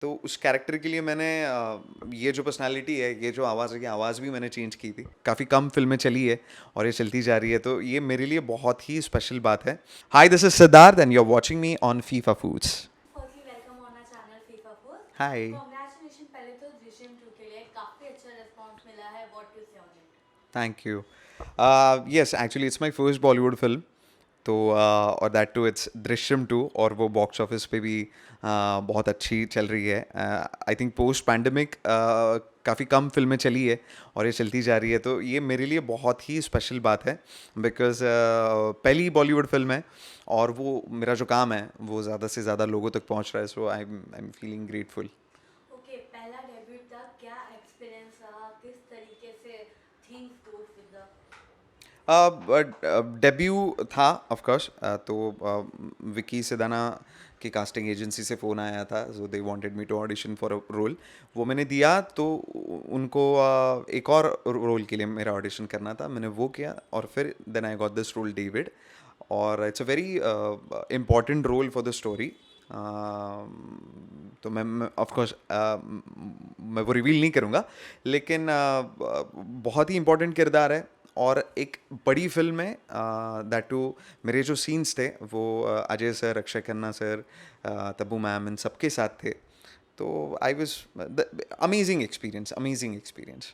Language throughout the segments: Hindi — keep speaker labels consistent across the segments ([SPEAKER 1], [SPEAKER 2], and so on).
[SPEAKER 1] तो उस कैरेक्टर के लिए मैंने ये जो पर्सनालिटी है, ये जो आवाज़ है, ये आवाज़ भी मैंने चेंज की थी। काफ़ी कम फ़िल्में चली है और ये चलती जा रही है, तो ये मेरे लिए बहुत ही स्पेशल बात है। Hi, this is Siddharth and you are watching me on FIFA foods.
[SPEAKER 2] Firstly welcome on our channel FIFA food.
[SPEAKER 1] Hi.
[SPEAKER 2] Congratulation पहले तो दृश्यम 2 के लिए काफी अच्छा रिस्पांस मिला है। What to say on it?
[SPEAKER 1] Thank you. Yes, actually it's my first Bollywood film. तो और that too it's Drishyam two, और वो बॉक्स ऑफिस पे भी बहुत अच्छी चल रही है। आई थिंक पोस्ट पैंडमिक काफ़ी कम फिल्में चली है और ये चलती जा रही है, तो ये मेरे लिए बहुत ही स्पेशल बात है। बिकॉज पहली बॉलीवुड फिल्म है और वो मेरा जो काम है वो ज़्यादा से ज़्यादा लोगों तक पहुंच रहा है, so I am feeling grateful.
[SPEAKER 2] Okay, पहला डेब्यूट था, क्या एक्सपीरियंस रहा? किस तरीके से things go with the?
[SPEAKER 1] Debut था ऑफ कोर्स। तो विकी सिदाना की कास्टिंग एजेंसी से फ़ोन आया था, so they wanted me to audition for a role. वो मैंने दिया, तो उनको एक और रोल के लिए मेरा ऑडिशन करना था, मैंने वो किया और फिर then I got this role David. और it's a very important role for the story. तो मैं ऑफ कोर्स मैं वो रिवील नहीं करूँगा, लेकिन बहुत ही इम्पोर्टेंट किरदार है और एक बड़ी फिल्म है। दैट टू मेरे जो सीन्स थे वो Ajay sir, Akshay Khanna sir, Tabu ma'am, इन सबके साथ थे। तो I was amazing experience, amazing experience.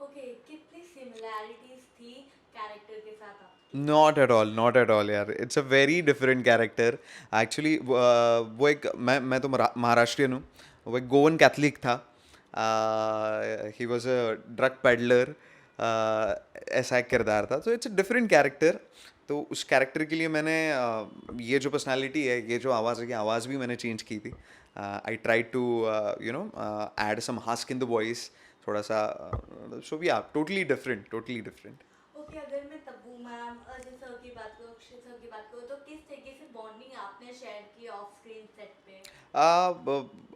[SPEAKER 2] Okay, कितनी सिमिलैरिटीज थी कैरेक्टर के साथ आपकी?
[SPEAKER 1] Not at all, not at all यार, it's a very different character. Actually वो एक मैं तो महाराष्ट्रियन हूँ। वो एक गोवन कैथलिक था। He was a drug peddler. ऐसा एक किरदार था, तो इट्स अ डिफरेंट कैरेक्टर। तो उस कैरेक्टर के लिए मैंने ये जो पर्सनालिटी है, ये जो आवाज़ है, ये आवाज़ भी मैंने चेंज की थी। I try to you know add some husk in the voice, थोड़ा सा। So yeah totally different, totally different.
[SPEAKER 2] Okay, अगर मैं तब्बू मैम, अजय सर की बात करूँ, अक्षय सर की बात करूँ, तो किस तरीके से बॉन्डिंग आपने शेयर की ऑफ स्क्रीन सेट पे?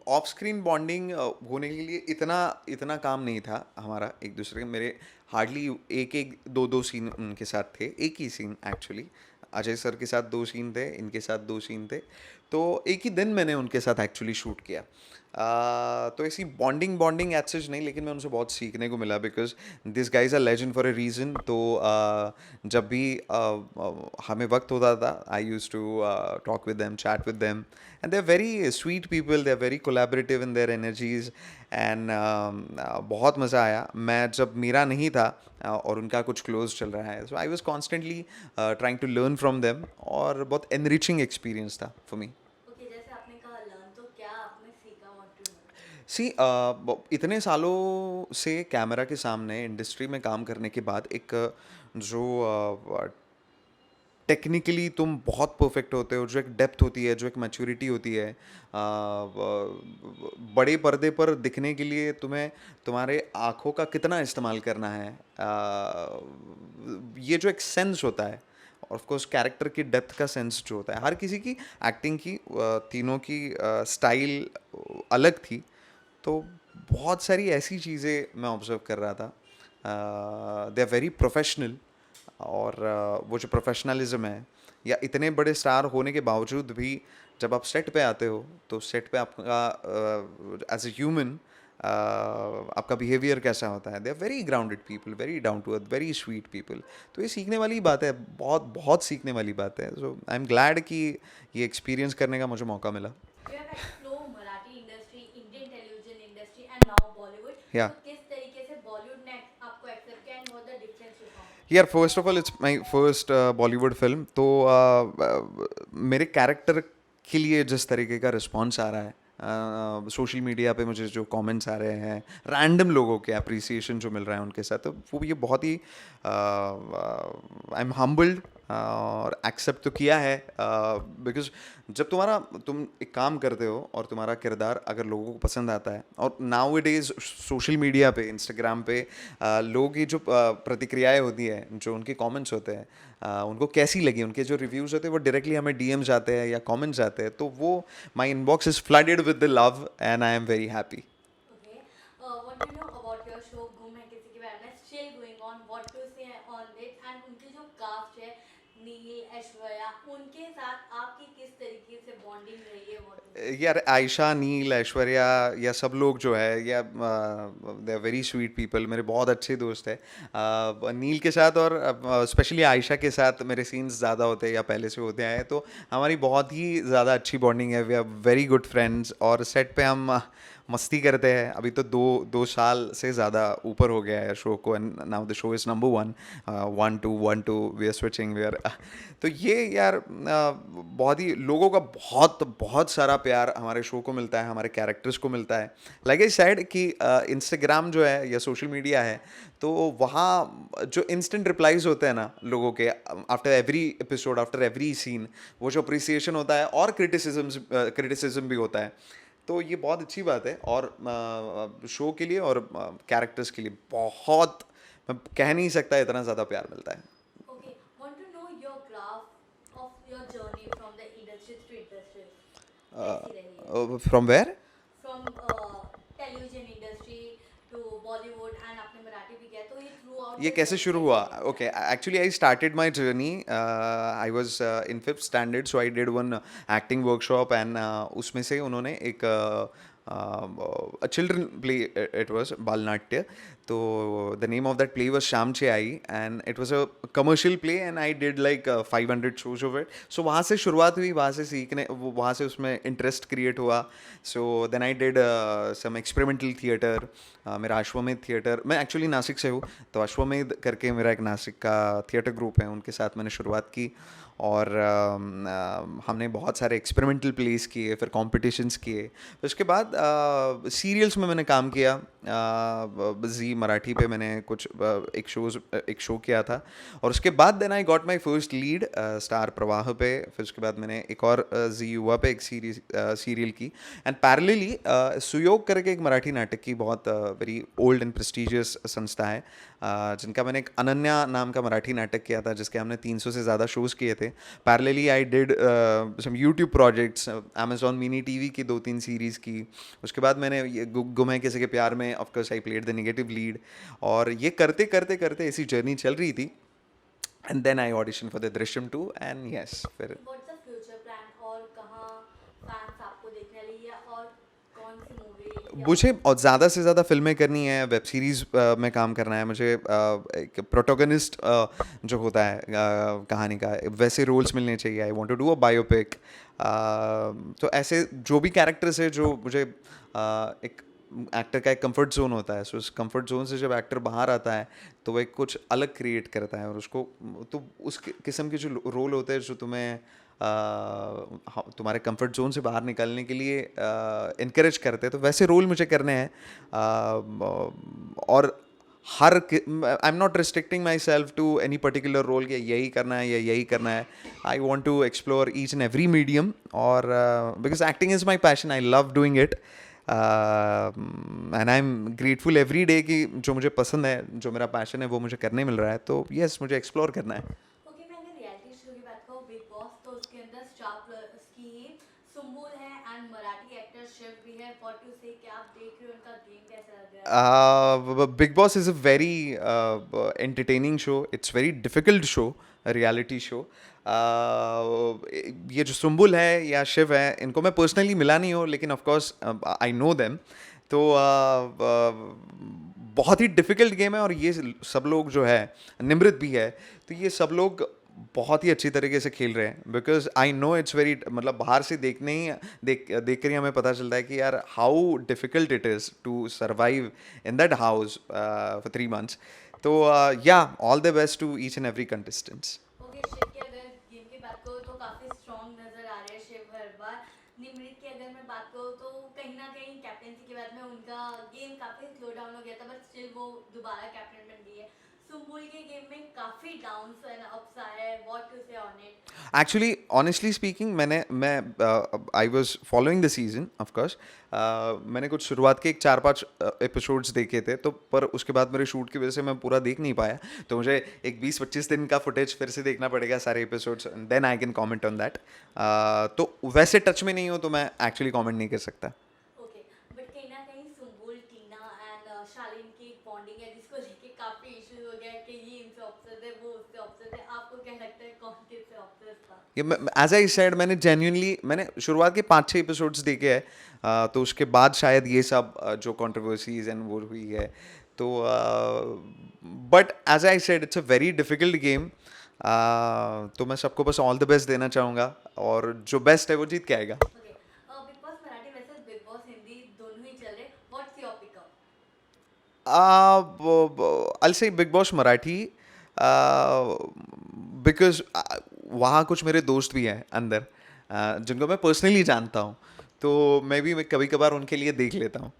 [SPEAKER 1] ऑफ स्क्रीन बॉन्डिंग होने के लिए इतना इतना काम नहीं था हमारा एक दूसरे के। मेरे हार्डली एक एक दो दो सीन उनके साथ थे, एक ही सीन एक्चुअली। अजय सर के साथ दो सीन थे, इनके साथ दो सीन थे। तो एक ही दिन मैंने उनके साथ एक्चुअली शूट किया। तो ऐसी बॉन्डिंग बॉन्डिंग एज सच नहीं, लेकिन मैं उनसे बहुत सीखने को मिला, because this guys are legend for a reason. तो जब भी हमें वक्त होता था, I use to talk with them, chat with them, and they're very sweet people, they're very collaborative in their energies, and बहुत मज़ा आया मैं जब मेरा नहीं था और उनका कुछ क्लोज चल रहा है। So I was constantly trying to learn from them, और बहुत एनरिचिंग एक्सपीरियंस था फॉर मी।
[SPEAKER 2] ओके, जैसे आपने कहा लर्न, तो क्या आपने सीखा? What to know?
[SPEAKER 1] सी इतने सालों से कैमरा के सामने इंडस्ट्री में काम करने के बाद एक जो टेक्निकली तुम बहुत परफेक्ट होते हो, जो एक डेप्थ होती है, जो एक मैच्योरिटी होती है, बड़े पर्दे पर दिखने के लिए तुम्हें तुम्हारे आँखों का कितना इस्तेमाल करना है, ये जो एक सेंस होता है, और ऑफ कोर्स कैरेक्टर की डेप्थ का सेंस जो होता है, हर किसी की एक्टिंग की तीनों की स्टाइल अलग थी। तो बहुत सारी ऐसी चीज़ें मैं ऑब्जर्व कर रहा था। दे आर वेरी प्रोफेशनल, और वो जो प्रोफेशनलिज्म है, या इतने बड़े स्टार होने के बावजूद भी जब आप सेट पे आते हो, तो सेट पे आपका एज ए ह्यूमन आपका बिहेवियर कैसा होता है। They are very grounded people, very down to earth, very sweet people. तो ये सीखने वाली बात है, बहुत बहुत सीखने वाली बात है। सो आई एम ग्लैड कि ये एक्सपीरियंस करने का मुझे मौका मिला।
[SPEAKER 2] You have explore Marathi industry, Indian television industry and now Bollywood.
[SPEAKER 1] या
[SPEAKER 2] तो किस तरीके से बॉलीवुड ने आपको एक्सेप्ट किया and what the difference you found?
[SPEAKER 1] यार, first of all it's my first Bollywood film. तो मेरे कैरेक्टर के लिए जिस तरीके का रिस्पॉन्स आ रहा है, सोशल मीडिया पे मुझे जो कमेंट्स आ रहे हैं, रैंडम लोगों के अप्रिसिएशन जो मिल रहा है उनके साथ, तो वो ये बहुत ही आई एम हम्बल्ड, और एक्सेप्ट तो किया है। बिकॉज जब तुम एक काम करते हो और तुम्हारा किरदार अगर लोगों को पसंद आता है, और now it is social media पे, इंस्टाग्राम पे लोगों की जो प्रतिक्रियाएं होती हैं, जो उनके कमेंट्स होते हैं, उनको कैसी लगी, उनके जो रिव्यूज़ होते हैं, वो डायरेक्टली हमें डीएम्स आते हैं या कमेंट्स आते हैं, तो वो my inbox is flooded with the love, and I am very happy.
[SPEAKER 2] Okay, what do you know about your show गुम है किसी के बारे में? Still going on, what to say on it? And उनकी जो कास्ट है, नील, ऐश्वर्या, उनके साथ आपकी किस तरीके से बॉन्डिंग रही है? व्हाट टू
[SPEAKER 1] यार आयशा, नील, ऐश्वर्या, या सब लोग जो है, yeah they are very sweet people, मेरे बहुत अच्छे दोस्त हैं। नील के साथ और स्पेशली आयशा के साथ मेरे सीन्स ज़्यादा होते हैं या पहले से होते आए हैं, तो हमारी बहुत ही ज़्यादा अच्छी बॉन्डिंग है। We are very good friends, और सेट पे हम मस्ती करते हैं। अभी तो दो दो साल से ज़्यादा ऊपर हो गया है शो को, and now the show is number one, 1-2 we are switching, we are तो ये यार बहुत ही लोगों का बहुत बहुत सारा प्यार हमारे शो को मिलता है, हमारे कैरेक्टर्स को मिलता है। लाइक आई सेड कि इंस्टाग्राम जो है या सोशल मीडिया है, तो वहाँ जो इंस्टेंट रिप्लाईज होते हैं ना लोगों के, after every episode, after every scene, वो जो अप्रिसिएशन होता है और क्रिटिसिज्म भी होता है, तो ये बहुत अच्छी बात है। और शो के लिए और कैरेक्टर्स के लिए बहुत, मैं कह नहीं सकता इतना ज़्यादा प्यार मिलता है।
[SPEAKER 2] Okay, want to know your graph of your journey from the industry to industry. कैसी रही है?
[SPEAKER 1] From where?
[SPEAKER 2] From television industry to Bollywood and आपने मराठी भी किया, तो ये throughout
[SPEAKER 1] ये
[SPEAKER 2] the
[SPEAKER 1] कैसे
[SPEAKER 2] journey
[SPEAKER 1] शुरू
[SPEAKER 2] कैसे
[SPEAKER 1] हुआ?
[SPEAKER 2] रहा?
[SPEAKER 1] Okay, actually I started my journey, I was in fifth standard, so I did one acting workshop, and उसमें से उन्होंने एक चिल्ड्रन प्ले, इट वाज बालनाट्य, तो the name of that play was श्यामचे आई, and it was a commercial play, and I did like 500 shows of it. So वहाँ से शुरुआत हुई, वहाँ से सीखने, वहाँ से उसमें इंटरेस्ट क्रिएट हुआ। So then I did some experimental theatre, मेरा अश्वमेध थिएटर, मैं एक्चुअली नासिक से हूँ, तो अश्वमेध करके मेरा एक नासिक का थिएटर ग्रुप है, उनके साथ मैंने शुरुआत की। और हमने बहुत सारे एक्सपेरिमेंटल प्लेस किए, फिर कॉम्पिटिशन्स किए, फिर उसके बाद सीरियल्स में मैंने काम किया। जी मराठी पे मैंने कुछ एक शो किया था, और उसके बाद then I got my first lead star Pravah पे। फिर उसके बाद मैंने एक और जी युवा पे एक सीरियल की, एंड पैरेलली सुयोग करके एक मराठी नाटक की बहुत वेरी ओल्ड एंड प्रेस्टिजियस संस्था है, जिनका मैंने एक अनन्या नाम का मराठी नाटक किया था, जिसके हमने 300 से ज़्यादा शोज़ किए थे। Parallelly I did some YouTube projects, Amazon mini TV की 2-3 सीरीज़ की। उसके बाद मैंने ये गुम है किसी के प्यार में, of course I played the negative lead, और ये करते करते करते ऐसी जर्नी चल रही थी, and then I audition for the Drishyam 2, and yes फिर
[SPEAKER 2] What's the future plan और कहाँ fans आपको देखने लिए, या और कौन सी मूवी या
[SPEAKER 1] मुझे और ज़्यादा से ज़्यादा फिल्में करनी है, वेब सीरीज़ में काम करना है मुझे, एक प्रोटोगनिस्ट जो होता है कहानी का, वैसे रोल्स मिलने चाहिए। I want to do a biopic, तो ऐसे जो भी कैरेक्टर्स है जो मुझे एक एक्टर का एक कंफर्ट जोन होता है, सो उस कंफर्ट जोन से जब एक्टर बाहर आता है, तो वो एक कुछ अलग क्रिएट करता है, और उसको, तो उस किस्म के जो रोल होते हैं जो तुम्हें तुम्हारे कंफर्ट जोन से बाहर निकलने के लिए इनकरेज करते हैं, तो वैसे रोल मुझे करने हैं। और हर I am not restricting myself to any particular role, कि यही करना है या यही करना है। I want to explore each and every medium, और because acting is my passion, I love doing it, and I am grateful every day कि जो मुझे पसंद है, जो मेरा पैशन है, वो मुझे करने मिल रहा है, तो यस मुझे एक्सप्लोर करना है।
[SPEAKER 2] ओके, मैं अगर रियलिटी शो की बात करूँ, बिग बॉस, तो उसके अंदर स्टार प्लस की ही सुम्बुल है एंड मराठी एक्टर शिव भी है। व्हाट टू से, क्या आप देख रहे हो, उनका गेम कैसा लग रहा है?
[SPEAKER 1] Big Boss is a very entertaining show. It's very difficult show, a reality show. ये जो सुम्बुल है या शिव है, इनको मैं पर्सनली मिला नहीं हूँ, लेकिन of course I know them. तो बहुत ही डिफिकल्ट गेम है, और ये सब लोग जो है, निमृत भी है, तो ये सब लोग बहुत ही अच्छी तरीके से खेल रहे हैं, because I know it's very, मतलब बाहर से देखने ही देख कर ही हमें पता चलता है कि यार how difficult it is to survive in that house for 3 months। तो yeah all the best to each and every contestants.
[SPEAKER 2] Okay, Shiv की अगर गेम की बात करूँ तो काफी स्ट्रॉन्ग नजर आ रहे हैं शिव हर बार। निमृत की अगर मैं बात करूँ तो कहीं ना कहीं कैप्टनसी के बाद में उनका गेम काफी स्लो डाउन हो गया था, बट स्टिल वो दोबारा कैप्टन बन गई है। सुम्बुल के गेम में काफी डाउन्स एंड अप्स आए हैं। What to say on it?
[SPEAKER 1] Actually honestly speaking, मैं I was following the season of course. मैंने कुछ शुरुआत के एक 4-5 एपिसोड्स देखे थे, तो पर उसके बाद मेरे शूट की वजह से मैं पूरा देख नहीं पाया, तो मुझे एक 20-25 दिन का फुटेज फिर से देखना पड़ेगा, सारे episodes, then I can comment on that. तो वैसे टच में नहीं हो, तो मैं एक्चुअली कॉमेंट नहीं कर सकता।
[SPEAKER 2] ओके, बट कहीं ना ना कहीं सुम्बुल, टीना एंड शालीन की बॉन्डिंग है जिसको लेके काफी इश्यूज हो गया कि ये इनसे ऑब्सेस्ड है, वो उससे ऑब्सेस्ड है, आपको क्या लगता है कौन किससे ऑब्सेस्ड था?
[SPEAKER 1] ये एज आई सेड, मैंने जेन्युइनली मैंने शुरुआत के 5-6 एपिसोड्स देखे हैं, तो उसके बाद शायद ये सब जो कंट्रोवर्सीज एंड वो हुई है, तो but as I said it's a very difficult game. तो मैं सबको बस ऑल द बेस्ट देना चाहूँगा, और जो बेस्ट है वो जीत के आएगा।
[SPEAKER 2] Okay, big boss Marathi versus big boss Hindi दोनों ही चल रहे, what's your pickup?
[SPEAKER 1] I'll say Big Boss Marathi, because वहाँ कुछ मेरे दोस्त भी हैं अंदर, जिनको मैं पर्सनली जानता हूँ, तो मैं कभी कभार उनके लिए देख लेता हूँ।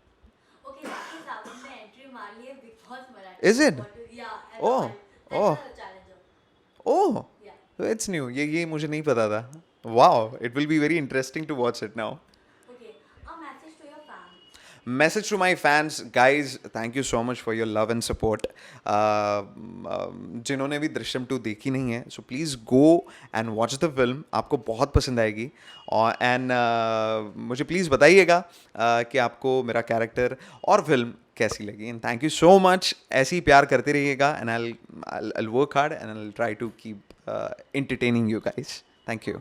[SPEAKER 2] ओके, राकेश रावल ने एंट्री मार ली है big boss
[SPEAKER 1] is
[SPEAKER 2] Marathi,
[SPEAKER 1] it?
[SPEAKER 2] What yeah as
[SPEAKER 1] oh,
[SPEAKER 2] a
[SPEAKER 1] oh,
[SPEAKER 2] challenger?
[SPEAKER 1] Oh,
[SPEAKER 2] yeah
[SPEAKER 1] it's new, ये मुझे नहीं पता था। Wow, it will be very interesting to watch it now.
[SPEAKER 2] Okay, a message to your fans.
[SPEAKER 1] Message to my fans, guys, thank you so much for your love and support. जिन्होंने भी दृश्यम 2 देखी नहीं है, so please go and watch the film, आपको बहुत पसंद आएगी। और एंड मुझे प्लीज़ बताइएगा कि आपको मेरा कैरेक्टर और फिल्म कैसी लगी। And thank you so much, ऐसे ही प्यार करते रहिएगा, and I'll work hard and I'll try to keep entertaining you guys. Thank you.